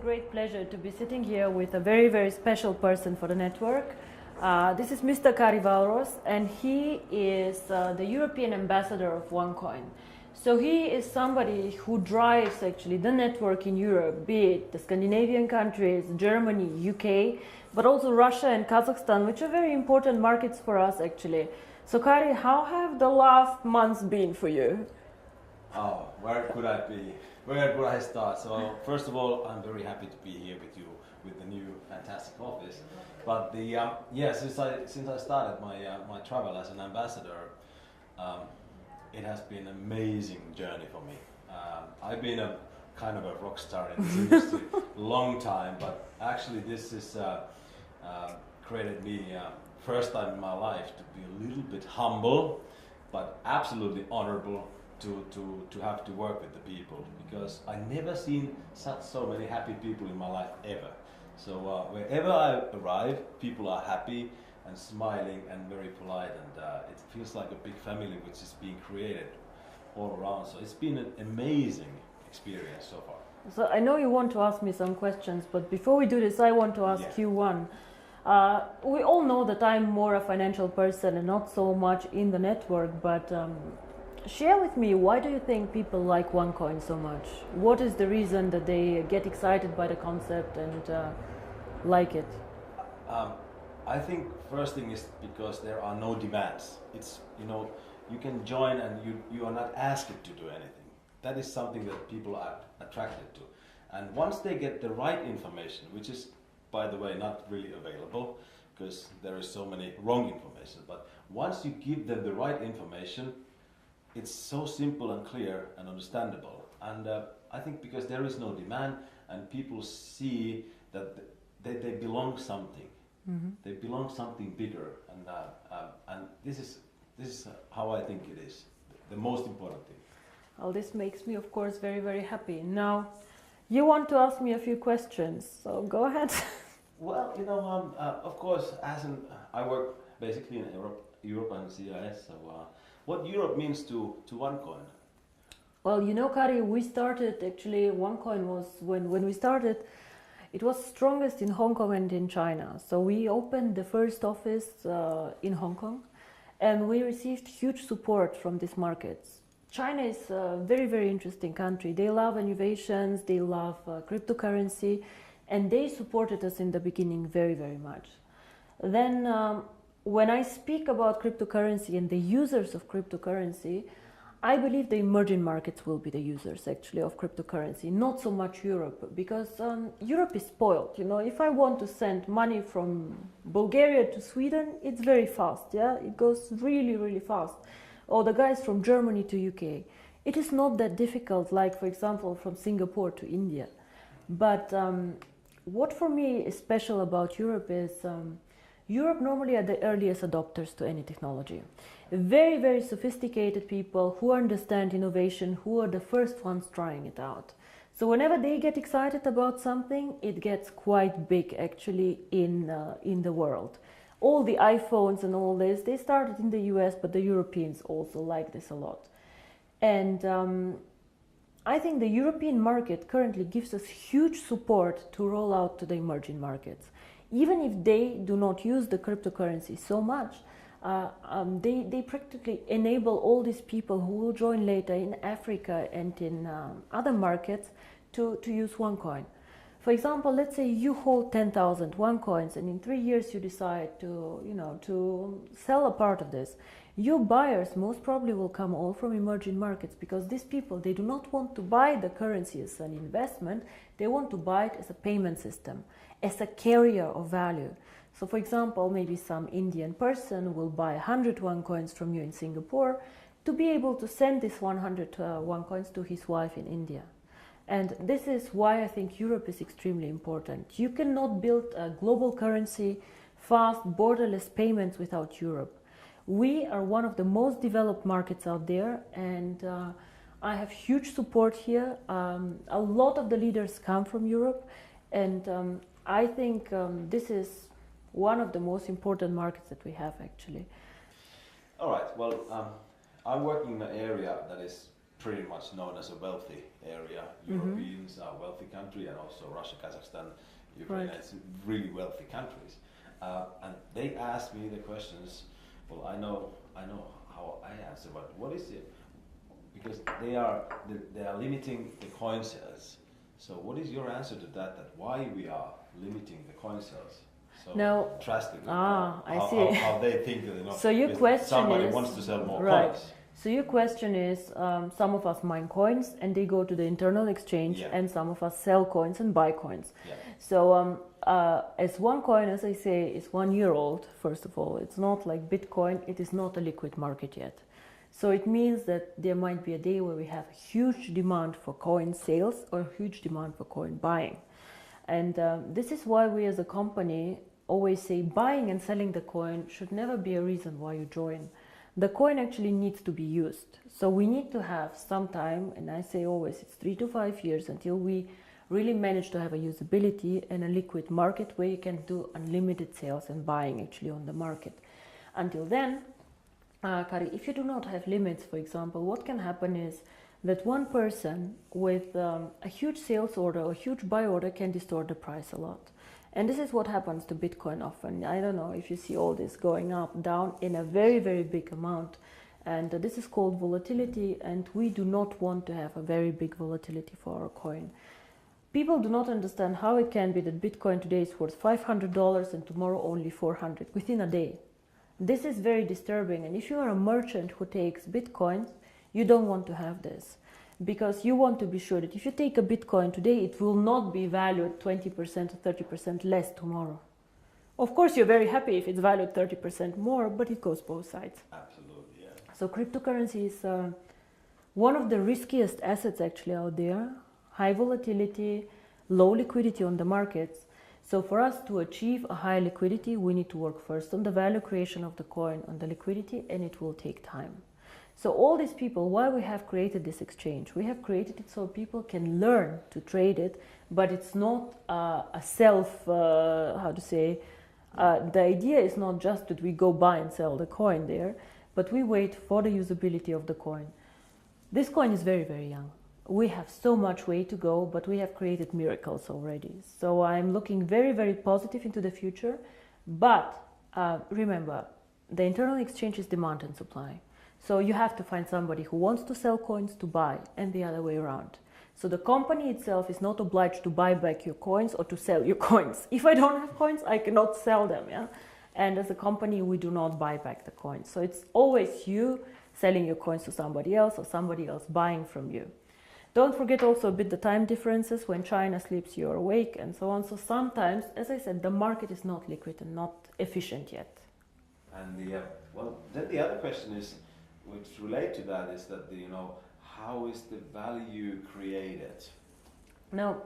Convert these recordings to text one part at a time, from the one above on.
great pleasure to be sitting here with a very, very special person for the network. This is Mr. Kari Valros, and he is the European ambassador of OneCoin. So he is somebody who drives actually the network in Europe, be it the Scandinavian countries, Germany, UK, but also Russia and Kazakhstan, which are very important markets for us actually. So Kari, how have the last months been for you? Oh, where could I be? Where would I start? So first of all, I'm very happy to be here with you with the new fantastic office. But since I started my travel as an ambassador, it has been an amazing journey for me. I've been a kind of a rock star in this industry long time, but actually this has created me first time in my life to be a little bit humble, but absolutely honorable to have to work with the people, because I never seen so many happy people in my life ever. So wherever I arrive, people are happy and smiling and very polite, and it feels like a big family which is being created all around. So it's been an amazing experience so far. So I know you want to ask me some questions, but before we do this, I want to ask you one. We all know that I'm more a financial person and not so much in the network, but share with me, why do you think people like OneCoin so much? What is the reason that they get excited by the concept and like it? I think first thing is because there are no demands. It's, you can join and you are not asked to do anything. That is something that people are attracted to. And once they get the right information, which is, by the way, not really available because there is so many wrong information, but once you give them the right information, it's so simple and clear and understandable. And I think because there is no demand and people see that they belong something. Mm-hmm. They belong something bigger, and this is how I think it is the most important thing. Well, this makes me, of course, very, very happy. Now, you want to ask me a few questions, so go ahead. Well, of course, I work basically in Europe and CIS. So, what Europe means to OneCoin? Well, Kari, we started actually. OneCoin was when we started. It was strongest in Hong Kong and in China. So we opened the first office in Hong Kong, and we received huge support from these markets. China is a very, very interesting country. They love innovations, they love cryptocurrency, and they supported us in the beginning very, very much. Then when I speak about cryptocurrency and the users of cryptocurrency, I believe the emerging markets will be the users actually of cryptocurrency, not so much Europe, because Europe is spoiled. If I want to send money from Bulgaria to Sweden, it's very fast, yeah? It goes really, really fast. Or the guys from Germany to UK. It is not that difficult, like, for example, from Singapore to India. But what for me is special about Europe is Europe normally are the earliest adopters to any technology. Very, very sophisticated people who understand innovation, who are the first ones trying it out. So whenever they get excited about something, it gets quite big actually in the world. All the iPhones and all this, they started in the US, but the Europeans also like this a lot. And I think the European market currently gives us huge support to roll out to the emerging markets. Even if they do not use the cryptocurrency so much, they practically enable all these people who will join later in Africa and in other markets to use OneCoin. For example, let's say you hold 10,000 OneCoins, and in 3 years you decide to sell a part of this. Your buyers most probably will come all from emerging markets, because these people, they do not want to buy the currency as an investment, they want to buy it as a payment system, as a carrier of value. So for example, maybe some Indian person will buy 100 OneCoins from you in Singapore to be able to send this 100 OneCoins to his wife in India. And this is why I think Europe is extremely important. You cannot build a global currency, fast, borderless payments without Europe. We are one of the most developed markets out there, and I have huge support here. A lot of the leaders come from Europe, and I think this is one of the most important markets that we have actually. All right, well, I'm working in an area that is pretty much known as a wealthy area. Europeans are a wealthy country, and also Russia, Kazakhstan, Ukraine, it's really wealthy countries. And they asked me the questions. Well, I know how I answer, but what is it? Because they are limiting the coin sales. So what is your answer to that? That why we are limiting the coin sales so drastically? I see. How they think that, you know, so your question somebody is, wants to sell more right. coins. So your question is, some of us mine coins and they go to the internal exchange, and some of us sell coins and buy coins. Yeah. So as OneCoin, as I say, is 1 year old, first of all. It's not like Bitcoin, it is not a liquid market yet. So it means that there might be a day where we have a huge demand for coin sales or huge demand for coin buying. And this is why we as a company always say buying and selling the coin should never be a reason why you join. The coin actually needs to be used. So we need to have some time, and I say always it's 3 to 5 years until we really manage to have a usability and a liquid market where you can do unlimited sales and buying actually on the market. Until then, Kari, if you do not have limits, for example, what can happen is that one person with a huge sales order or huge buy order can distort the price a lot. And this is what happens to Bitcoin often. I don't know if you see all this going up, down in a very, very big amount. And this is called volatility, and we do not want to have a very big volatility for our coin. People do not understand how it can be that Bitcoin today is worth $500 and tomorrow only 400 within a day. This is very disturbing, and if you are a merchant who takes Bitcoins, you don't want to have this, because you want to be sure that if you take a Bitcoin today, it will not be valued 20% or 30% less tomorrow. Of course, you're very happy if it's valued 30% more, but it goes both sides. Absolutely, yeah. So cryptocurrency is one of the riskiest assets actually out there. High volatility, low liquidity on the markets. So for us to achieve a high liquidity, we need to work first on the value creation of the coin, on the liquidity, and it will take time. So all these people, why we have created this exchange? We have created it so people can learn to trade it, but it's not a self, the idea is not just that we go buy and sell the coin there, but we wait for the usability of the coin. This coin is very, very young. We have so much way to go, but we have created miracles already. So I'm looking very, very positive into the future. But remember, the internal exchange is demand and supply. So you have to find somebody who wants to sell coins to buy, and the other way around. So the company itself is not obliged to buy back your coins or to sell your coins. If I don't have coins, I cannot sell them. Yeah? And as a company, we do not buy back the coins. So it's always you selling your coins to somebody else or somebody else buying from you. Don't forget also a bit the time differences. When China sleeps, you're awake, and so on. So sometimes, as I said, the market is not liquid and not efficient yet. And then the other question is, which relate to that, is that how is the value created? Now,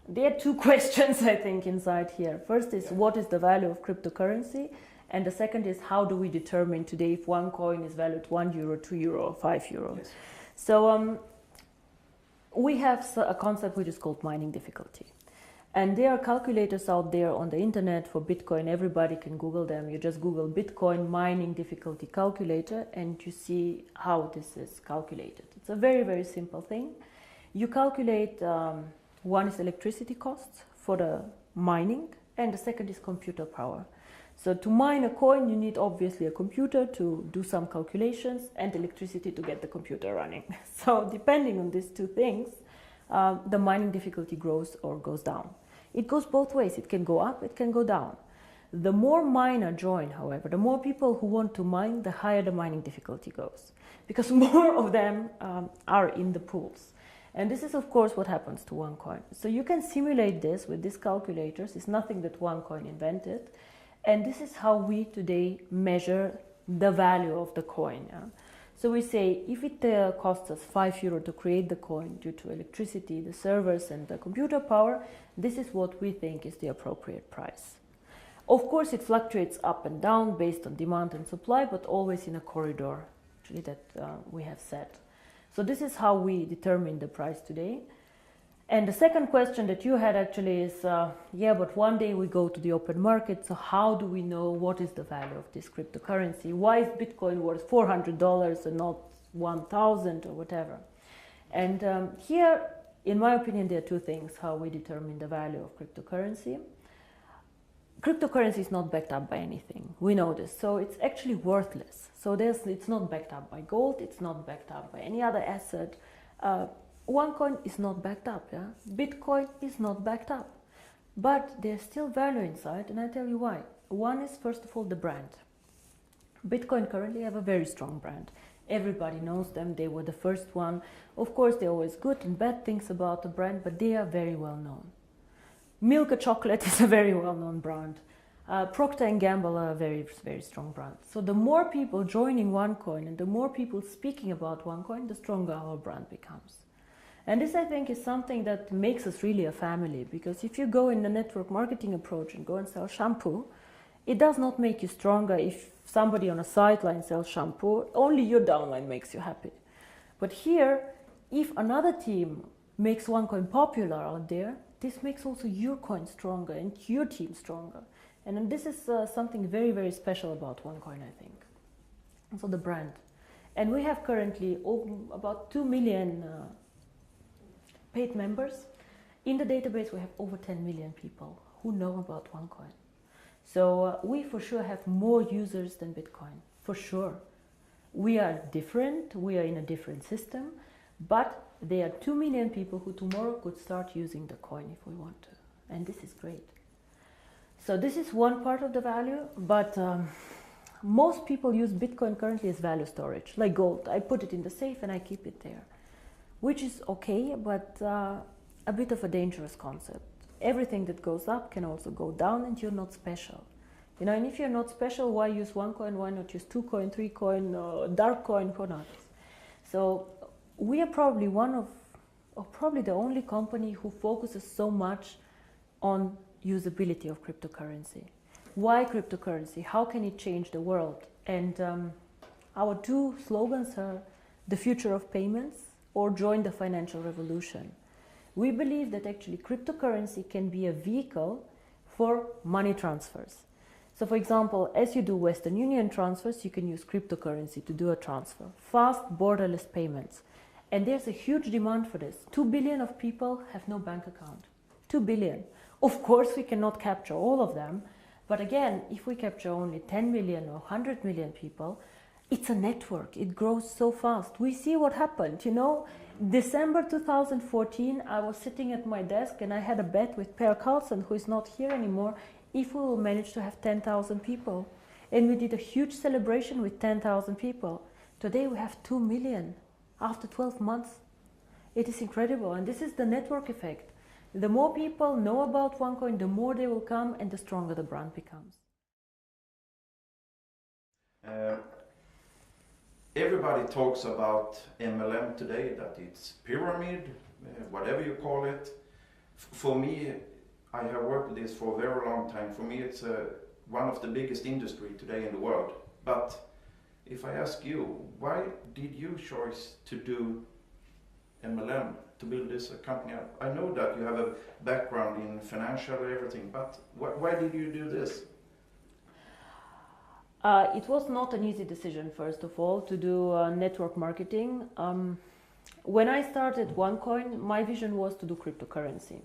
there are two questions I think inside here. First is what is the value of cryptocurrency, and the second is how do we determine today if one coin is valued €1, €2, or €5? Yes. So we have a concept which is called mining difficulty. And there are calculators out there on the internet for Bitcoin. Everybody can Google them. You just Google Bitcoin mining difficulty calculator and you see how this is calculated. It's a very, very simple thing. You calculate, one is electricity costs for the mining, and the second is computer power. So to mine a coin, you need obviously a computer to do some calculations and electricity to get the computer running. So depending on these two things, the mining difficulty grows or goes down. It goes both ways. It can go up, it can go down. The more miner join, however, the more people who want to mine, the higher the mining difficulty goes, because more of them are in the pools. And this is, of course, what happens to OneCoin. So you can simulate this with these calculators. It's nothing that OneCoin invented. And this is how we today measure the value of the coin. Yeah? So we say if it costs us €5 to create the coin due to electricity, the servers and the computer power, this is what we think is the appropriate price. Of course, it fluctuates up and down based on demand and supply, but always in a corridor actually that we have set. So this is how we determine the price today. And the second question that you had actually is, but one day we go to the open market, so how do we know what is the value of this cryptocurrency? Why is Bitcoin worth $400 and not 1,000 or whatever? And here, in my opinion, there are two things how we determine the value of cryptocurrency. Cryptocurrency is not backed up by anything. We know this. So it's actually worthless. So it's not backed up by gold. It's not backed up by any other asset. OneCoin is not backed up. Yeah? Bitcoin is not backed up. But there's still value inside, and I tell you why. One is, first of all, the brand. Bitcoin currently have a very strong brand. Everybody knows them. They were the first one. Of course, there are always good and bad things about the brand, but they are very well known. Milka Chocolate is a very well-known brand. Procter & Gamble are a very, very strong brand. So the more people joining OneCoin and the more people speaking about OneCoin, the stronger our brand becomes. And this, I think, is something that makes us really a family, because if you go in the network marketing approach and go and sell shampoo, it does not make you stronger if somebody on a sideline sells shampoo. Only your downline makes you happy. But here, if another team makes OneCoin popular out there, this makes also your coin stronger and your team stronger. And this is something very, very special about OneCoin, I think. And so the brand. And we have currently about 2 million paid members. In the database, we have over 10 million people who know about OneCoin. So we for sure have more users than Bitcoin, for sure. We are different, we are in a different system, but there are 2 million people who tomorrow could start using the coin if we want to. And this is great. So this is one part of the value, but most people use Bitcoin currently as value storage, like gold. I put it in the safe and I keep it there, which is okay, but a bit of a dangerous concept. Everything that goes up can also go down, and you're not special. You know, and if you're not special, why use one coin? Why not use 2 coin, 3 coin, dark coin, or not? So we are probably one of, or probably the only company who focuses so much on usability of cryptocurrency. Why cryptocurrency? How can it change the world? And our two slogans are the future of payments or join the financial revolution. We believe that actually cryptocurrency can be a vehicle for money transfers. So for example, as you do Western Union transfers, you can use cryptocurrency to do a transfer. Fast, borderless payments. And there's a huge demand for this. 2 billion of people have no bank account. 2 billion. Of course, we cannot capture all of them. But again, if we capture only 10 million or 100 million people, it's a network. It grows so fast. We see what happened, you know. December 2014, I was sitting at my desk and I had a bet with Per Carlson, who is not here anymore, if we will manage to have 10,000 people. And we did a huge celebration with 10,000 people. Today we have 2 million after 12 months. It is incredible. And this is the network effect. The more people know about OneCoin, the more they will come and the stronger the brand becomes. Everybody talks about MLM today, that it's pyramid, whatever you call it. For me, I have worked with this for a very long time. For me, it's one of the biggest industry today in the world. But if I ask you, why did you choose to do MLM, to build this company up? I know that you have a background in financial everything, but why did you do this? It was not an easy decision, first of all, to do network marketing. When I started OneCoin, my vision was to do cryptocurrency.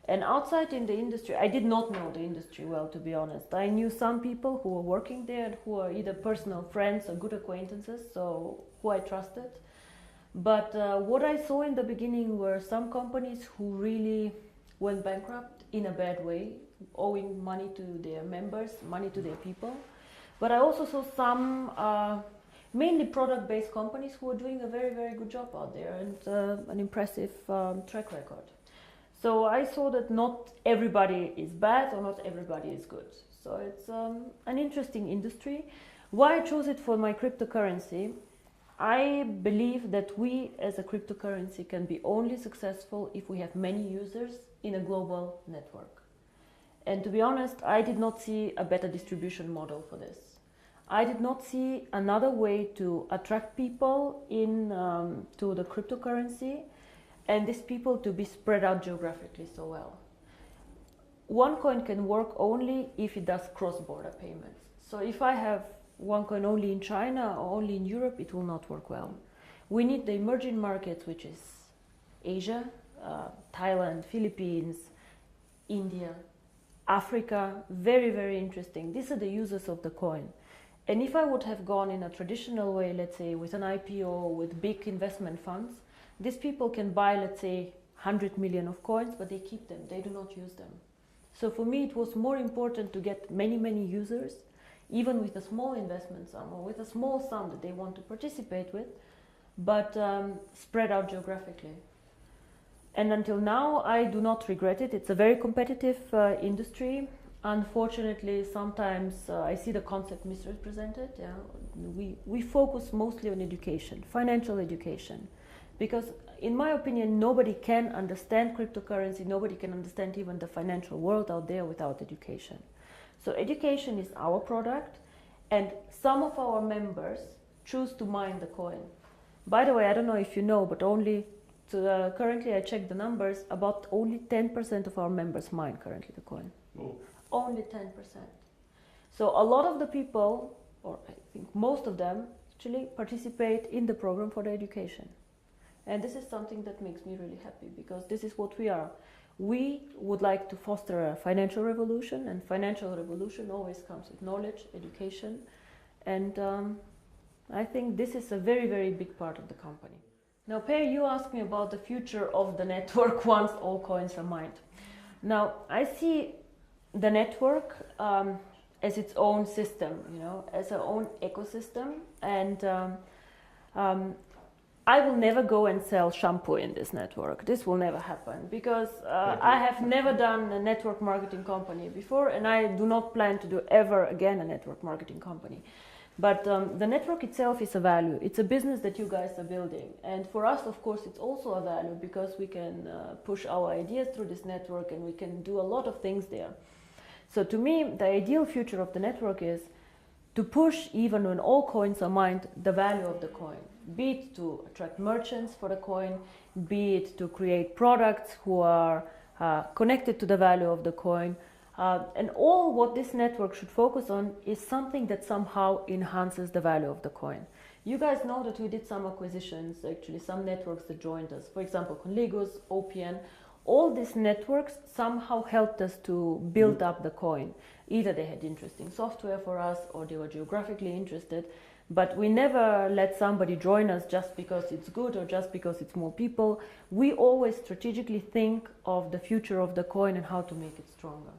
And outside in the industry, I did not know the industry well, to be honest. I knew some people who were working there and who are either personal friends or good acquaintances, so who I trusted. But what I saw in the beginning were some companies who really went bankrupt in a bad way, owing money to their members, money to their people. But I also saw some mainly product-based companies who are doing a very, very good job out there and an impressive track record. So I saw that not everybody is bad or not everybody is good. So it's an interesting industry. Why I chose it for my cryptocurrency, I believe that we as a cryptocurrency can be only successful if we have many users in a global network. And to be honest, I did not see a better distribution model for this. I did not see another way to attract people in to the cryptocurrency and these people to be spread out geographically so well. OneCoin can work only if it does cross-border payments. So if I have OneCoin only in China or only in Europe, it will not work well. We need the emerging markets, which is Asia, Thailand, Philippines, India, Africa, very, very interesting. These are the users of the coin. And if I would have gone in a traditional way, let's say with an IPO, with big investment funds, these people can buy, let's say, 100 million of coins, but they keep them, they do not use them. So for me, it was more important to get many, many users, even with a small investment sum or with a small sum that they want to participate with, but spread out geographically. And until now, I do not regret it. It's a very competitive industry. Unfortunately, sometimes I see the concept misrepresented. Yeah? We focus mostly on education, financial education, because in my opinion, nobody can understand cryptocurrency, nobody can understand even the financial world out there without education. So education is our product, and some of our members choose to mine the coin. By the way, I don't know if you know, but currently I checked the numbers, about only 10% of our members mine currently the coin. Oh. Only 10%. So a lot of the people, or I think most of them, actually participate in the program for the education. And this is something that makes me really happy, because this is what we are. We would like to foster a financial revolution, and financial revolution always comes with knowledge, education, and I think this is a very, very big part of the company. Now, Per, you asked me about the future of the network once all coins are mined. Now, I see the network as its own system, as our own ecosystem, and I will never go and sell shampoo in this network. This will never happen, because I have never done a network marketing company before, and I do not plan to do ever again a network marketing company. But the network itself is a value. It's a business that you guys are building. And for us, of course, it's also a value, because we can push our ideas through this network, and we can do a lot of things there. So to me, the ideal future of the network is to push, even when all coins are mined, the value of the coin. Be it to attract merchants for the coin, be it to create products who are connected to the value of the coin. And all what this network should focus on is something that somehow enhances the value of the coin. You guys know that we did some acquisitions, actually some networks that joined us. For example, Conligos, OPN. All these networks somehow helped us to build up the coin. Either they had interesting software for us, or they were geographically interested. But we never let somebody join us just because it's good or just because it's more people. We always strategically think of the future of the coin and how to make it stronger.